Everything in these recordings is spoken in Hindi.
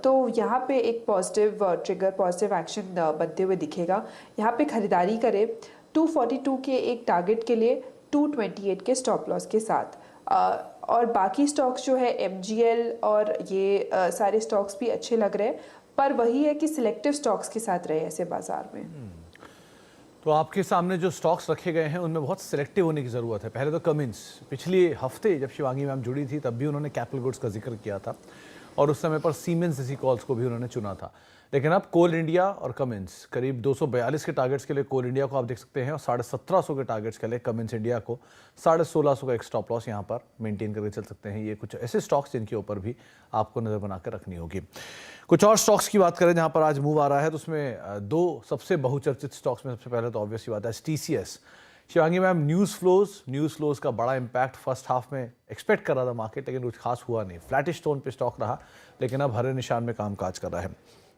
तो यहाँ पे एक पॉजिटिव ट्रिगर, पॉजिटिव एक्शन बनते हुए दिखेगा। यहाँ पे खरीदारी करें 242 के एक टारगेट के लिए 228 के स्टॉप लॉस के साथ। और बाकी स्टॉक्स जो है MGL और ये सारे स्टॉक्स भी अच्छे लग रहे हैं, पर वही है कि सिलेक्टिव स्टॉक्स के साथ रहे ऐसे बाजार में। तो आपके सामने जो स्टॉक्स रखे गए हैं उनमें बहुत सिलेक्टिव होने की ज़रूरत है। पहले तो कमिंस, पिछले हफ्ते जब शिवांगी मैम जुड़ी थी तब भी उन्होंने कैपिटल गुड्स का जिक्र किया था और उस समय पर सीमेंस जैसी कॉल्स को भी उन्होंने चुना था। लेकिन अब कोल इंडिया और कमिंस, करीब 242 के टारगेट्स के लिए कोल इंडिया को आप देख सकते हैं और 1750 के टारगेट्स के लिए कमिंस इंडिया को 1650 का एक स्टॉप लॉस यहाँ पर मेंटेन करके चल सकते हैं। ये कुछ ऐसे स्टॉक्स जिनके ऊपर भी आपको नज़र बनाकर रखनी होगी। कुछ और स्टॉक्स की बात करें जहाँ पर आज मूव आ रहा है तो उसमें दो सबसे बहुचर्चित स्टॉक्स में सबसे पहले तो ऑब्वियस बात है TCS। Shivangi ma'am, news flows का बड़ा इम्पैक्ट फर्स्ट हाफ में एक्सपेक्ट कर रहा था मार्केट, लेकिन कुछ खास हुआ नहीं। फ्लैटिश टोन पे स्टॉक रहा, लेकिन अब हरे निशान में कामकाज कर रहा है।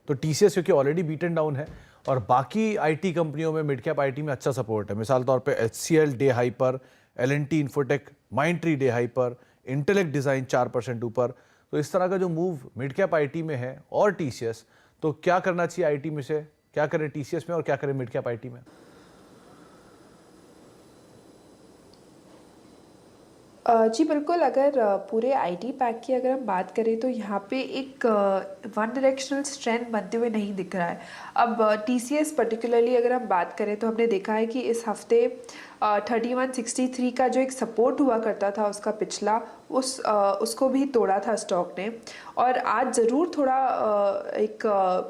तो TCS क्योंकि ऑलरेडी बीटन डाउन है और बाकी IT कंपनियों में, मिड कैप IT में अच्छा सपोर्ट है। मिसाल तौर पे HCL डे हाई पर, L&T infotech, Mindtree day high पर, इंटेलेक्ट डिज़ाइन 4% ऊपर। तो इस तरह का जो मूव मिड कैप IT में है और TCS, तो क्या करना चाहिए IT में से, क्या करें TCS में और क्या करें मिड कैप IT में? जी बिल्कुल, अगर पूरे IT पैक की अगर हम बात करें तो यहाँ पे एक वन डायरेक्शनल स्ट्रेंथ बनते हुए नहीं दिख रहा है। अब TCS पर्टिकुलरली अगर हम बात करें तो हमने देखा है कि इस हफ्ते 3163 का जो एक सपोर्ट हुआ करता था उसका पिछला, उसको भी तोड़ा था स्टॉक ने। और आज ज़रूर थोड़ा एक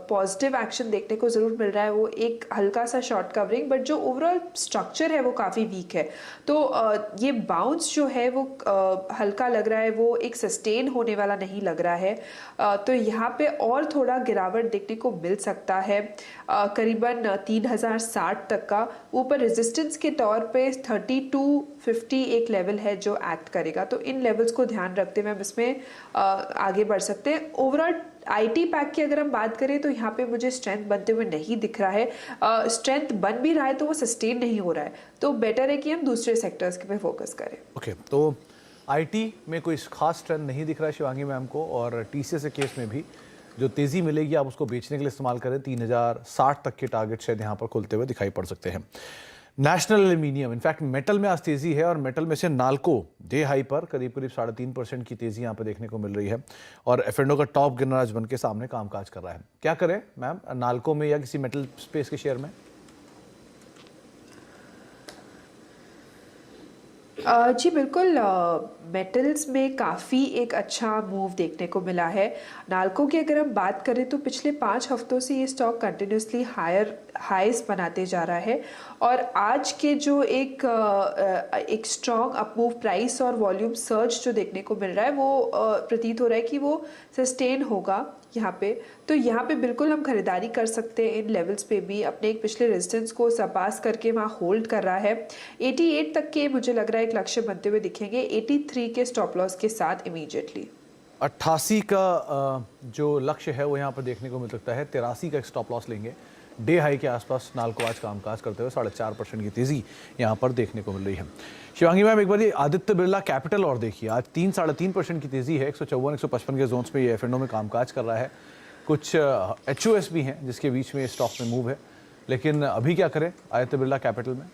पॉजिटिव एक्शन देखने को ज़रूर मिल रहा है, वो एक हल्का सा शॉर्ट कवरिंग, बट जो ओवरऑल स्ट्रक्चर है वो काफ़ी वीक है। तो ये बाउंस जो है वो हल्का लग रहा है, वो एक सस्टेन होने वाला नहीं लग रहा है। तो यहाँ पे और थोड़ा गिरावट देखने को मिल सकता है, करीबन 3060 तक का। ऊपर रेजिस्टेंस के तौर पे 3250 एक लेवल है जो एक्ट करेगा, तो इन लेवल्स को ध्यान रखते हुए हम इसमें आगे बढ़ सकते हैं। ओवरऑल IT पैक की अगर हम बात करें तो यहाँ पे मुझे स्ट्रेंथ बनते हुए नहीं दिख रहा है। स्ट्रेंथ बन भी रहा है तो वो सस्टेन नहीं हो रहा है, तो बेटर है कि हम दूसरे सेक्टर्स पे फोकस करें। ओके, तो IT में कोई खास ट्रेंड नहीं दिख रहा है शिवांगी मैम को, और TCS के केस में भी जो तेज़ी मिलेगी आप उसको बेचने के लिए इस्तेमाल करें। 3060 तक के टारगेट शायद यहाँ पर खुलते हुए दिखाई पड़ सकते हैं। नेशनल एल्यूमिनियम, इनफैक्ट मेटल में आज तेज़ी है और मेटल में से नाल्को डे हाई पर करीब 3.5% की तेज़ी यहाँ पर देखने को मिल रही है और F&O का टॉप गिनर आज बन के सामने कामकाज कर रहा है। क्या करें मैम, नाल्को में या किसी मेटल स्पेस के शेयर में? जी बिल्कुल, मेटल्स में काफ़ी एक अच्छा मूव देखने को मिला है। नाल्को की अगर हम बात करें तो पिछले 5 हफ्तों से ये स्टॉक कंटिन्यूसली हाईस बनाते जा रहा है और आज के जो एक स्ट्रॉन्ग अपमूव प्राइस और वॉल्यूम सर्च जो देखने को मिल रहा है वो प्रतीत हो रहा है कि वो सस्टेन होगा यहाँ पे। तो यहाँ पे बिल्कुल हम खरीदारी कर सकते हैं इन लेवल्स पे भी। अपने एक पिछले रेजिस्टेंस को सरपास करके वहाँ होल्ड कर रहा है। 88 तक के मुझे लग रहा है एक लक्ष्य बनते हुए दिखेंगे, 83 के स्टॉप लॉस के साथ इमीडिएटली। 88 का जो लक्ष्य है वो यहाँ पर देखने को मिल सकता है। 83 का एक स्टॉप लॉस लेंगे। डे हाई के आसपास नाल्को आज कामकाज करते हुए 4.5% की तेज़ी यहाँ पर देखने को मिल रही है। शिवांगी मैम, एक बार ये आदित्य बिरला कैपिटल और देखिए, आज 3-3.5% की तेज़ी है। 154-155 के जोन्स में ये F&O में कामकाज कर रहा है। कुछ HOS भी हैं जिसके बीच में ये स्टॉक में मूव है, लेकिन अभी क्या करें आदित्य बिरला कैपिटल में?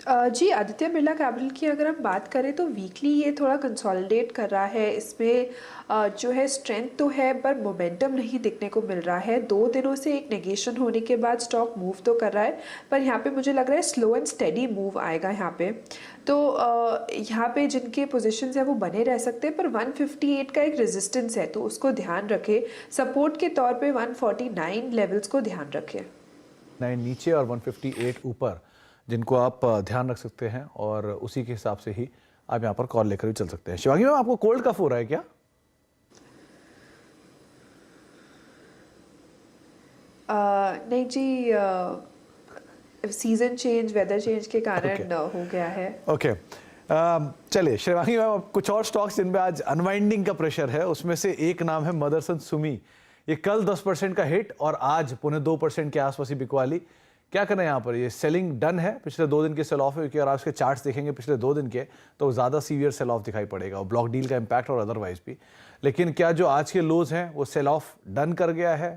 जी, आदित्य बिरला कैपिटल की अगर हम बात करें तो वीकली ये थोड़ा कंसोलिडेट कर रहा है। इसमें जो है स्ट्रेंथ तो है पर मोमेंटम नहीं दिखने को मिल रहा है। 2 दिनों से एक नेगेशन होने के बाद स्टॉक मूव तो कर रहा है, पर यहाँ पे मुझे लग रहा है स्लो एंड स्टेडी मूव आएगा यहाँ पे। तो यहाँ पे जिनके पोजीशंस है वो बने रह सकते हैं, पर 158 का एक रेजिस्टेंस है तो उसको ध्यान रखें। सपोर्ट के तौर पे 149 लेवल्स को ध्यान रखें। 9 नीचे और 158 ऊपर, जिनको आप ध्यान रख सकते हैं और उसी के हिसाब से ही आप यहाँ पर कॉल लेकर भी चल सकते हैं। शिवांगी मैम, आपको कोल्ड कफ हो रहा है क्या? नहीं जी, सीजन चेंज, वेदर चेंज के कारण हो गया है। ओके, चलिए शिवांगी मैम, कुछ और स्टॉक्स जिनमें आज अनवाइंडिंग का प्रेशर है, उसमें से एक नाम है मदरसन सुमी। ये कल 10% का हिट और आज 2.25% के आसपास ही बिकवाली। क्या करना है यहाँ पर, ये सेलिंग डन है, पिछले 2 दिन के सेल ऑफ है, क्योंकि अगर आप इसके चार्ट्स देखेंगे पिछले 2 दिन के तो ज़्यादा सीवियर सेल ऑफ दिखाई पड़ेगा, और ब्लॉक डील का इम्पैक्ट और अदरवाइज भी। लेकिन क्या जो आज के लोज हैं वो सेल ऑफ डन कर गया है,